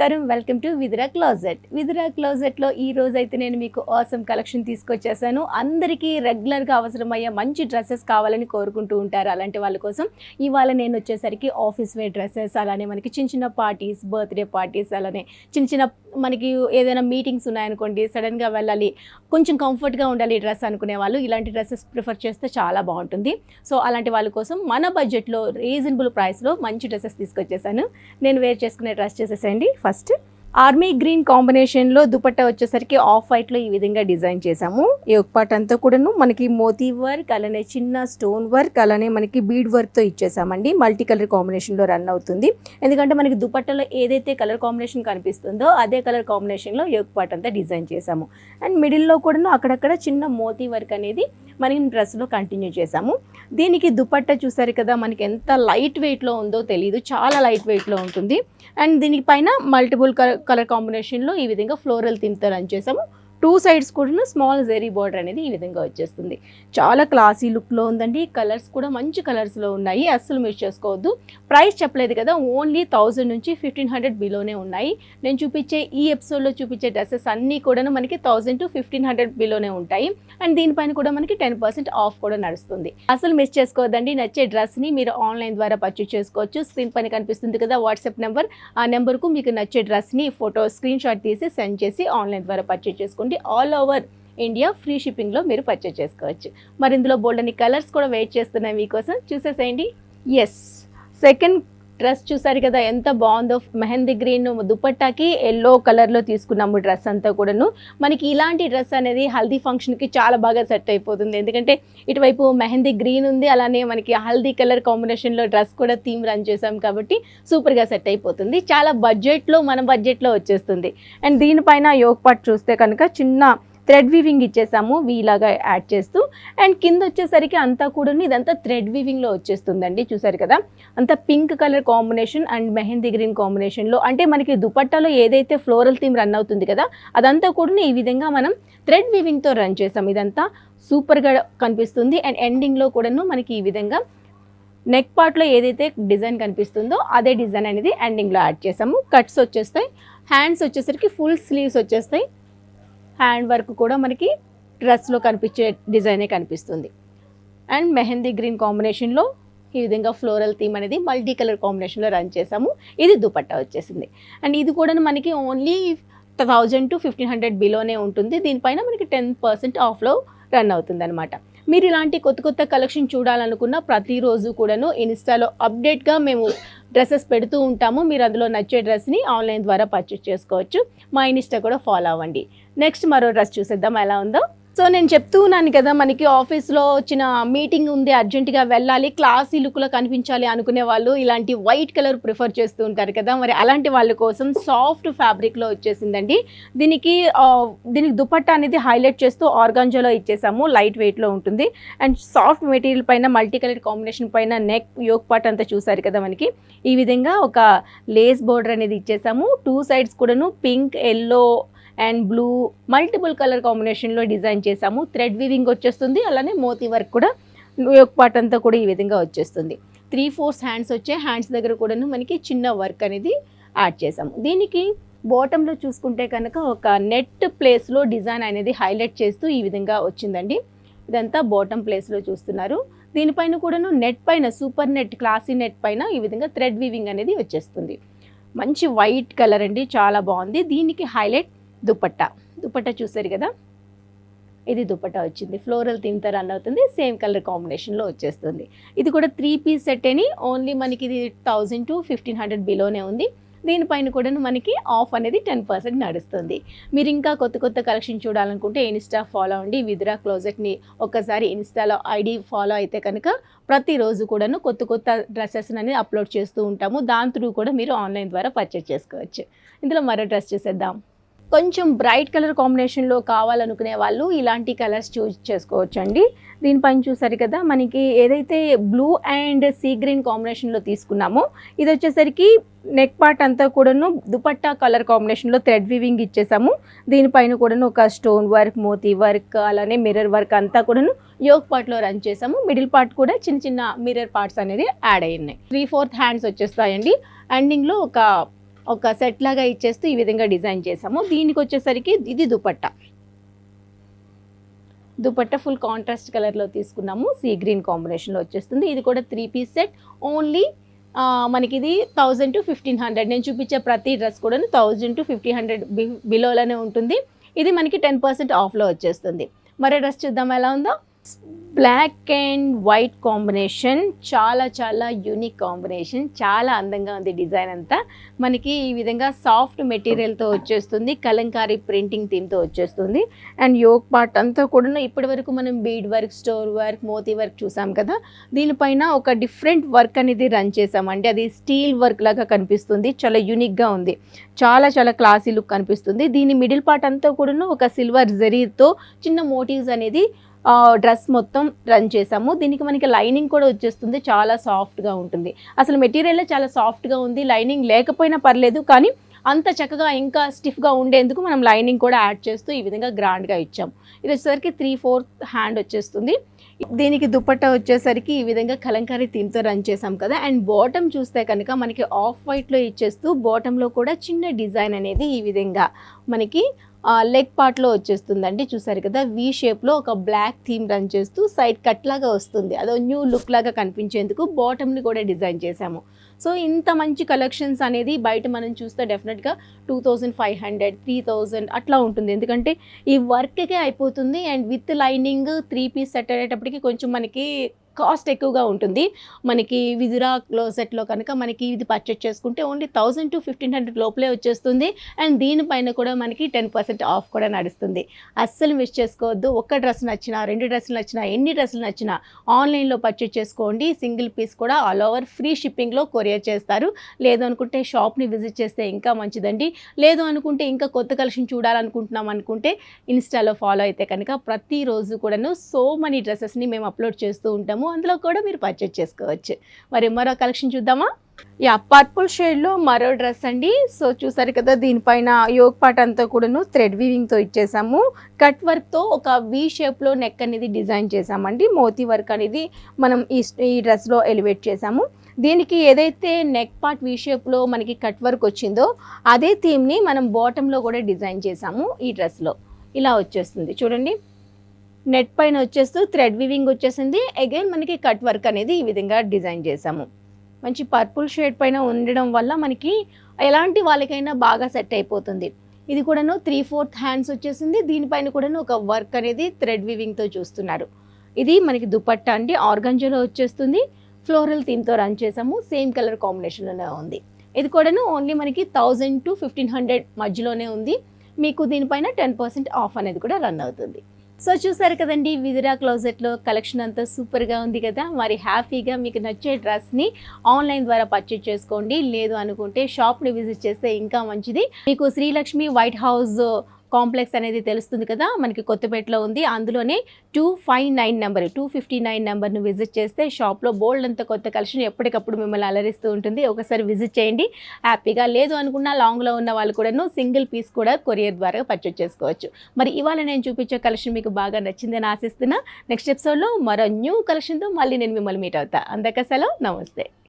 నమస్కారం, welcome to Vidura closet. Vidura క్లోజెట్లో ఈ రోజు అయితే నేను మీకు ఆసమ్ కలెక్షన్ తీసుకొచ్చేసాను. అందరికీ రెగ్యులర్గా అవసరమయ్యే మంచి డ్రెస్సెస్ కావాలని కోరుకుంటూ ఉంటారు. అలాంటి వాళ్ళ కోసం ఇవాళ నేను వచ్చేసరికి ఆఫీస్ వేర్ డ్రెస్సెస్, అలానే మనకి చిన్న చిన్న పార్టీస్, బర్త్డే పార్టీస్, అలానే చిన్న చిన్న మనకి ఏదైనా మీటింగ్స్ ఉన్నాయనుకోండి, సడన్గా వెళ్ళాలి, కొంచెం కంఫర్ట్గా ఉండాలి డ్రెస్ అనుకునే వాళ్ళు ఇలాంటి డ్రెస్సెస్ ప్రిఫర్ చేస్తే చాలా బాగుంటుంది. సో అలాంటి వాళ్ళ కోసం మన బడ్జెట్లో రీజనబుల్ ప్రైస్లో మంచి డ్రెస్సెస్ తీసుకొచ్చేసాను. నేను వేర్ చేసుకునే డ్రెస్ చేసేసండి. ఫస్ట్ ఆర్మీ గ్రీన్ కాంబినేషన్లో దుపట్టా వచ్చేసరికి ఆఫ్ వైట్లో ఈ విధంగా డిజైన్ చేసాము. ఈ ఒక పార్ట్ అంతా కూడాను మనకి మోతీ వర్క్, అలానే చిన్న స్టోన్ వర్క్, అలానే మనకి బీడ్ వర్క్తో ఇచ్చేసామండి. మల్టీ కలర్ కాంబినేషన్లో రన్ అవుతుంది. ఎందుకంటే మనకి దుపట్టాలో ఏదైతే కలర్ కాంబినేషన్ కనిపిస్తుందో అదే కలర్ కాంబినేషన్లో ఈ ఒక పార్ట్ అంతా డిజైన్ చేసాము. అండ్ మిడిల్లో కూడాను అక్కడక్కడ చిన్న మోతీ వర్క్ అనేది మనం డ్రెస్లో కంటిన్యూ చేసాము. దీనికి దుపట్టా చూసారు కదా, మనకి ఎంత లైట్ వెయిట్లో ఉందో తెలియదు, చాలా లైట్ వెయిట్లో ఉంటుంది. అండ్ దీనిపైన మల్టిపుల్ కలర్ కాంబినేషన్లో ఈ విధంగా ఫ్లోరల్ థీమ్తో రన్ చేసాము. టూ సైడ్స్ కూడా స్మాల్ జెరీ బార్డర్ అనేది ఈ విధంగా వచ్చేస్తుంది. చాలా క్లాసీ లుక్లో ఉందండి. కలర్స్ కూడా మంచి కలర్స్లో ఉన్నాయి, అస్సలు మిస్ చేసుకోవద్దు. ప్రైస్ చెప్పలేదు కదా, ఓన్లీ 1000 నుంచి 1500 బిలోనే ఉన్నాయి. నేను చూపించే ఈ ఎపిసోడ్లో చూపించే డ్రెస్సెస్ అన్నీ కూడా మనకి 1000 to 1500 బిలోనే ఉంటాయి. అండ్ దీనిపైన కూడా మనకి 10% ఆఫ్ కూడా నడుస్తుంది. అసలు మిస్ చేసుకోవద్దండి. నచ్చే డ్రెస్ని మీరు ఆన్లైన్ ద్వారా పర్చేస్ చేసుకోవచ్చు. స్క్రీన్ పైన కనిపిస్తుంది కదా వాట్సాప్ నెంబర్, ఆ నెంబర్కు మీకు నచ్చే డ్రెస్ని ఫోటో స్క్రీన్ షాట్ తీసి సెండ్ చేసి ఆన్లైన్ ద్వారా పర్చేస్ చేసుకోండి. ఆల్ ఓవర్ ఇండియా ఫ్రీ షిప్పింగ్లో మీరు పర్చేస్ చేసుకోవచ్చు. మరి ఇందులో బోల్డని కలర్స్ కూడా వెయిట్ చేస్తున్నాయి మీకోసం, చూసేసేయండి. ఎస్, సెకండ్ డ్రెస్ చూసారు కదా ఎంత బాగుందో. మెహందీ గ్రీన్ దుపట్టాకి ఎల్లో కలర్లో తీసుకున్నాము డ్రెస్ అంతా కూడాను. మనకి ఇలాంటి డ్రెస్ అనేది హల్దీ ఫంక్షన్కి చాలా బాగా సెట్ అయిపోతుంది. ఎందుకంటే ఇటువైపు మెహందీ గ్రీన్ ఉంది, అలానే మనకి హల్దీ కలర్ కాంబినేషన్లో డ్రెస్ కూడా థీమ్ రన్ చేసాం కాబట్టి సూపర్గా సెట్ అయిపోతుంది. చాలా బడ్జెట్లో, మన బడ్జెట్లో వచ్చేస్తుంది. అండ్ దీనిపైన యోక్ పార్ట్ చూస్తే కనుక చిన్న థ్రెడ్ వీవింగ్ ఇచ్చేసాము, వీలాగా యాడ్ చేస్తూ. అండ్ కింద వచ్చేసరికి అంతా కూడా ఇదంతా థ్రెడ్ వీవింగ్లో వచ్చేస్తుందండి. చూసారు కదా, అంత pink colour combination and mehndi green కాంబినేషన్లో. అంటే మనకి దుపట్టాలో ఏదైతే ఫ్లోరల్ థీమ్ రన్ అవుతుంది కదా, అదంతా కూడా ఈ విధంగా మనం థ్రెడ్ వీవింగ్తో రన్ చేసాం. ఇదంతా సూపర్గా కనిపిస్తుంది. అండ్ ఎండింగ్లో కూడాను మనకి ఈ విధంగా నెక్ పార్ట్లో ఏదైతే డిజైన్ కనిపిస్తుందో అదే డిజైన్ అనేది ఎండింగ్లో యాడ్ చేసాము. కట్స్ వచ్చేస్తాయి. హ్యాండ్స్ వచ్చేసరికి ఫుల్ స్లీవ్స్ వచ్చేస్తాయి. హ్యాండ్ వర్క్ కూడా మనకి డ్రెస్లో కనిపించే డిజైనే కనిపిస్తుంది. అండ్ మెహందీ గ్రీన్ కాంబినేషన్లో ఈ విధంగా ఫ్లోరల్ థీమ్ అనేది మల్టీ కలర్ కాంబినేషన్లో రన్ చేసాము. ఇది దుపట్టా వచ్చేసింది. అండ్ ఇది కూడా మనకి ఓన్లీ 1000 to 1500 బిలోనే ఉంటుంది. దీనిపైన మనకి 10% ఆఫ్లో రన్ అవుతుంది అనమాట. మీరు ఇలాంటి కొత్త కొత్త కలెక్షన్ చూడాలనుకున్న ప్రతిరోజు కూడాను ఇన్స్టాలో అప్డేట్గా మేము డ్రెస్సెస్ పెడుతూ ఉంటాము. మీరు అందులో నచ్చే డ్రెస్ని ఆన్లైన్ ద్వారా పర్చేస్ చేసుకోవచ్చు. మా ఇన్స్టా కూడా ఫాలో అవ్వండి. నెక్స్ట్ మరో డ్రెస్ చూసేద్దాం ఎలా ఉందో. సో నేను చెప్తూ ఉన్నాను కదా, మనకి ఆఫీస్లో వచ్చిన మీటింగ్ ఉంది, అర్జెంటుగా వెళ్ళాలి, క్లాసీ లుక్లో కనిపించాలి అనుకునే వాళ్ళు ఇలాంటి వైట్ కలర్ ప్రిఫర్ చేస్తూ ఉంటారు కదా. మరి అలాంటి వాళ్ళ కోసం సాఫ్ట్ ఫ్యాబ్రిక్లో వచ్చేసిందండి. దీనికి దుపట్టా అనేది హైలైట్ చేస్తూ ఆర్గాంజాలో ఇచ్చేసాము. లైట్ వెయిట్లో ఉంటుంది. అండ్ సాఫ్ట్ మెటీరియల్ పైన మల్టీ కలర్ కాంబినేషన్ పైన నెక్ యోక్ పార్ట్ అంతా చూసారు కదా, మనకి ఈ విధంగా ఒక లేస్ బోర్డర్ అనేది ఇచ్చేసాము. టూ సైడ్స్ కూడాను pink, yellow and blue multiple colour కాంబినేషన్లో డిజైన్ చేసాము. థ్రెడ్ వీవింగ్ వచ్చేస్తుంది, అలానే మోతీ వర్క్ కూడా యోక్ పార్ట్ అంతా కూడా ఈ విధంగా వచ్చేస్తుంది. 3/4 హ్యాండ్స్ వచ్చే, హ్యాండ్స్ దగ్గర కూడాను మనకి చిన్న వర్క్ అనేది యాడ్ చేసాము. దీనికి బాటంలో చూసుకుంటే కనుక ఒక నెట్ ప్లేస్లో డిజైన్ అనేది హైలైట్ చేస్తూ ఈ విధంగా వచ్చిందండి. ఇదంతా బాటమ్ ప్లేస్లో చూస్తున్నారు. దీనిపైన కూడాను నెట్ పైన సూపర్ నెట్, క్లాసీ నెట్ పైన ఈ విధంగా థ్రెడ్ వీవింగ్ అనేది వచ్చేస్తుంది. మంచి వైట్ కలర్ అండి, చాలా బాగుంది. దీనికి హైలైట్ దుపట్టా చూసారు కదా, ఇది దుపట్టా వచ్చింది. ఫ్లోరల్ థీమ్తో రన్ అవుతుంది. సేమ్ కలర్ కాంబినేషన్లో వచ్చేస్తుంది. ఇది కూడా 3 పీస్ సెట్ అని ఓన్లీ మనకి ఇది 1000 to 1500 బిలోనే ఉంది. దీనిపైన కూడా మనకి ఆఫ్ అనేది 10% నడుస్తుంది. మీరు ఇంకా కొత్త కొత్త కలెక్షన్ చూడాలనుకుంటే ఇన్స్టా ఫాలో అవ్వండి. విదురా క్లోజెట్ని ఒక్కసారి ఇన్స్టాలో ఐడి ఫాలో అయితే కనుక ప్రతిరోజు కూడాను కొత్త కొత్త డ్రెస్సెస్ అనేది అప్లోడ్ చేస్తూ ఉంటాము. దాని త్రూ కూడా మీరు ఆన్లైన్ ద్వారా పర్చేస్ చేసుకోవచ్చు. ఇందులో మరో డ్రెస్ చూసేద్దాం. కొంచెం బ్రైట్ కలర్ కాంబినేషన్లో కావాలనుకునే వాళ్ళు ఇలాంటి కలర్స్ చూస్ చేసుకోవచ్చు అండి. దీనిపైన చూసారు కదా, మనకి ఏదైతే బ్లూ అండ్ సీ గ్రీన్ కాంబినేషన్లో తీసుకున్నామో ఇది వచ్చేసరికి నెక్ పార్ట్ అంతా కూడాను దుపట్టా కలర్ కాంబినేషన్లో థ్రెడ్ వీవింగ్ ఇచ్చేసాము. దీనిపైన కూడాను ఒక స్టోన్ వర్క్, మోతీ వర్క్, అలానే మిర్రర్ వర్క్ అంతా కూడాను యోక్ పార్ట్లో రన్ చేసాము. మిడిల్ పార్ట్ కూడా చిన్న చిన్న మిర్రర్ పార్ట్స్ అనేది యాడ్ అయ్యాయి. 3/4 హ్యాండ్స్ వచ్చేస్తాయండి. ఎండింగ్లో ఒక ఒక సెట్ లాగా ఇచ్చేస్తూ ఈ విధంగా డిజైన్ చేసాము. దీనికి వచ్చేసరికి ఇది దుపట్టా. దుపట్టా ఫుల్ కాంట్రాస్ట్ కలర్లో తీసుకున్నాము. సీ గ్రీన్ కాంబినేషన్లో వచ్చేస్తుంది. ఇది కూడా 3 పీస్ సెట్. ఓన్లీ మనకి ఇది 1000 to 1500. నేను చూపించే ప్రతి డ్రెస్ కూడా 1000 to 1500 బిలోలోనే ఉంటుంది. ఇది మనకి 10% ఆఫ్లో వచ్చేస్తుంది. మరో డ్రెస్ చూద్దాం ఎలా ఉందో. బ్లాక్ అండ్ వైట్ కాంబినేషన్, చాలా చాలా యూనిక్ కాంబినేషన్, చాలా అందంగా ఉంది. డిజైన్ అంతా మనకి ఈ విధంగా సాఫ్ట్ మెటీరియల్తో వచ్చేస్తుంది. కలంకారీ ప్రింటింగ్ థీమ్తో వచ్చేస్తుంది. అండ్ యోక్ పార్ట్ అంతా కూడా ఇప్పటి వరకు మనం బీడ్ వర్క్, స్టోర్ వర్క్, మోతీ వర్క్ చూసాం కదా. దీనిపైన ఒక డిఫరెంట్ వర్క్ అనేది రన్ చేసామండి. అది స్టీల్ వర్క్ లాగా కనిపిస్తుంది. చాలా యూనిక్గా ఉంది. చాలా చాలా క్లాసీ లుక్ కనిపిస్తుంది. దీని మిడిల్ పార్ట్ అంతా కూడా ఒక సిల్వర్ జరీతో చిన్న మోటివ్స్ అనేది డ్రెస్ మొత్తం రన్ చేసాము. దీనికి మనకి లైనింగ్ కూడా వచ్చేస్తుంది. చాలా సాఫ్ట్గా ఉంటుంది. అసలు మెటీరియల్ చాలా సాఫ్ట్గా ఉంది. లైనింగ్ లేకపోయినా పర్లేదు, కానీ అంత చక్కగా ఇంకా స్టిఫ్గా ఉండేందుకు మనం లైనింగ్ కూడా యాడ్ చేస్తూ ఈ విధంగా గ్రాండ్గా ఇచ్చాము. ఇది వచ్చేసరికి 3/4 హ్యాండ్ వచ్చేస్తుంది. దీనికి దుపట్టా వచ్చేసరికి ఈ విధంగా కలంకారీ థీమ్తో రన్ చేసాం కదా. అండ్ బాటమ్ చూస్తే కనుక మనకి ఆఫ్ వైట్లో ఇచ్చేస్తూ బాటంలో కూడా చిన్న డిజైన్ అనేది ఈ విధంగా మనకి లెగ్ పార్ట్లో వచ్చేస్తుందండి. చూసారు కదా, వీ షేప్లో ఒక బ్లాక్ థీమ్ రన్ చేస్తూ సైడ్ కట్ లాగా వస్తుంది. అదో న్యూ లుక్ లాగా కనిపించేందుకు బాటమ్ని కూడా డిజైన్ చేసాము. సో ఇంత మంచి కలెక్షన్స్ అనేది బయట మనం చూస్తే డెఫినెట్గా 2500, 3000 అట్లా ఉంటుంది. ఎందుకంటే ఈ వర్క్కే అయిపోతుంది. And with lining 3 piece set అయ్యేటప్పటికి కొంచెం మనకి కాస్ట్ ఎక్కువగా ఉంటుంది. మనకి విదురా క్లోజెట్లో కనుక మనకి ఇది పర్చేస్ చేసుకుంటే ఓన్లీ 1000 to 1500 లోపలే వచ్చేస్తుంది. అండ్ దీనిపైన కూడా మనకి 10% ఆఫ్ కూడా నడుస్తుంది. అస్సలు మిస్ చేసుకోవద్దు. ఒక్క డ్రెస్ నచ్చినా, 2 డ్రెస్సులు నచ్చినా, ఎన్ని డ్రెస్సులు నచ్చినా ఆన్లైన్లో పర్చేస్ చేసుకోండి. సింగిల్ పీస్ కూడా ఆల్ ఓవర్ ఫ్రీ షిప్పింగ్లో కొరియర్ చేస్తారు. లేదు అనుకుంటే షాప్ని విజిట్ చేస్తే ఇంకా మంచిదండి. లేదు అనుకుంటే ఇంకా కొత్త కలెక్షన్ చూడాలనుకుంటున్నాం అనుకుంటే ఇన్స్టాలో ఫాలో అయితే కనుక ప్రతిరోజు కూడాను సో మనీ డ్రెస్సెస్ని మేము అప్లోడ్ చేస్తూ ఉంటాము. అందులో కూడా మీరు పర్చేస్ చేసుకోవచ్చు. మరి మరో కలెక్షన్ చూద్దామా. పర్పుల్ షేడ్లో మరో డ్రెస్ అండి. సో చూసారు కదా, దీనిపైన యోక్ పార్ట్ అంతా కూడాను థ్రెడ్ వీవింగ్తో ఇచ్చేసాము. కట్ వర్క్తో ఒక వీ షేప్లో నెక్ అనేది డిజైన్ చేసామండి. మోతీ వర్క్ అనేది మనం ఈ డ్రెస్లో ఎలివేట్ చేసాము. దీనికి ఏదైతే నెక్ పార్ట్ వీ షేప్లో మనకి కట్ వర్క్ వచ్చిందో అదే థీమ్ని మనం బాటంలో కూడా డిజైన్ చేసాము. ఈ డ్రెస్లో ఇలా వచ్చేస్తుంది చూడండి. నెట్ పైన వచ్చేస్తూ థ్రెడ్ వీవింగ్ వచ్చేసింది. అగైన్ మనకి కట్ వర్క్ అనేది ఈ విధంగా డిజైన్ చేసాము. మంచి పర్పుల్ షేడ్ పైన ఉండడం వల్ల మనకి ఎలాంటి వాళ్ళకైనా బాగా సెట్ అయిపోతుంది. ఇది కూడాను 3/4 హ్యాండ్స్ వచ్చేసింది. దీనిపైన కూడాను ఒక వర్క్ అనేది థ్రెడ్ వీవింగ్తో చూస్తున్నారు. ఇది మనకి దుపట్టా అండి. ఆర్గంజాలో వచ్చేస్తుంది. ఫ్లోరల్ థీమ్తో రన్ చేసాము. సేమ్ కలర్ కాంబినేషన్లోనే ఉంది. ఇది కూడాను ఓన్లీ మనకి 1000 to 1500 మధ్యలోనే ఉంది. మీకు దీనిపైన 10% ఆఫ్ అనేది కూడా రన్ అవుతుంది. సో చూసారు కదండి, విదురా క్లోజెట్లో కలెక్షన్ అంతా సూపర్గా ఉంది కదా. మరి హ్యాపీగా మీకు నచ్చే డ్రెస్ని ఆన్లైన్ ద్వారా పర్చేజ్ చేసుకోండి. లేదు అనుకుంటే షాప్ని విజిట్ చేస్తే ఇంకా మంచిది. మీకు శ్రీలక్ష్మి వైట్ హౌస్ కాంప్లెక్స్ అనేది తెలుస్తుంది కదా, మనకి కొత్తపేటలో ఉంది. అందులోనే 259 నెంబర్ను విజిట్ చేస్తే షాప్లో బోల్డ్ అంత కొత్త కలెక్షన్ ఎప్పటికప్పుడు మిమ్మల్ని అలరిస్తూ ఉంటుంది. ఒకసారి విజిట్ చేయండి హ్యాపీగా. లేదు అనుకున్న లాంగ్లో ఉన్న వాళ్ళు కూడాను సింగిల్ పీస్ కూడా కొరియర్ ద్వారా పర్చేజ్ చేసుకోవచ్చు. మరి ఇవాళ నేను చూపించే కలెక్షన్ మీకు బాగా నచ్చిందని ఆశిస్తున్నా. నెక్స్ట్ ఎపిసోడ్లో మరో న్యూ కలెక్షన్తో మళ్ళీ నేను మిమ్మల్ని మీట్ అవుతా. అందరికీ సెలవు, నమస్తే.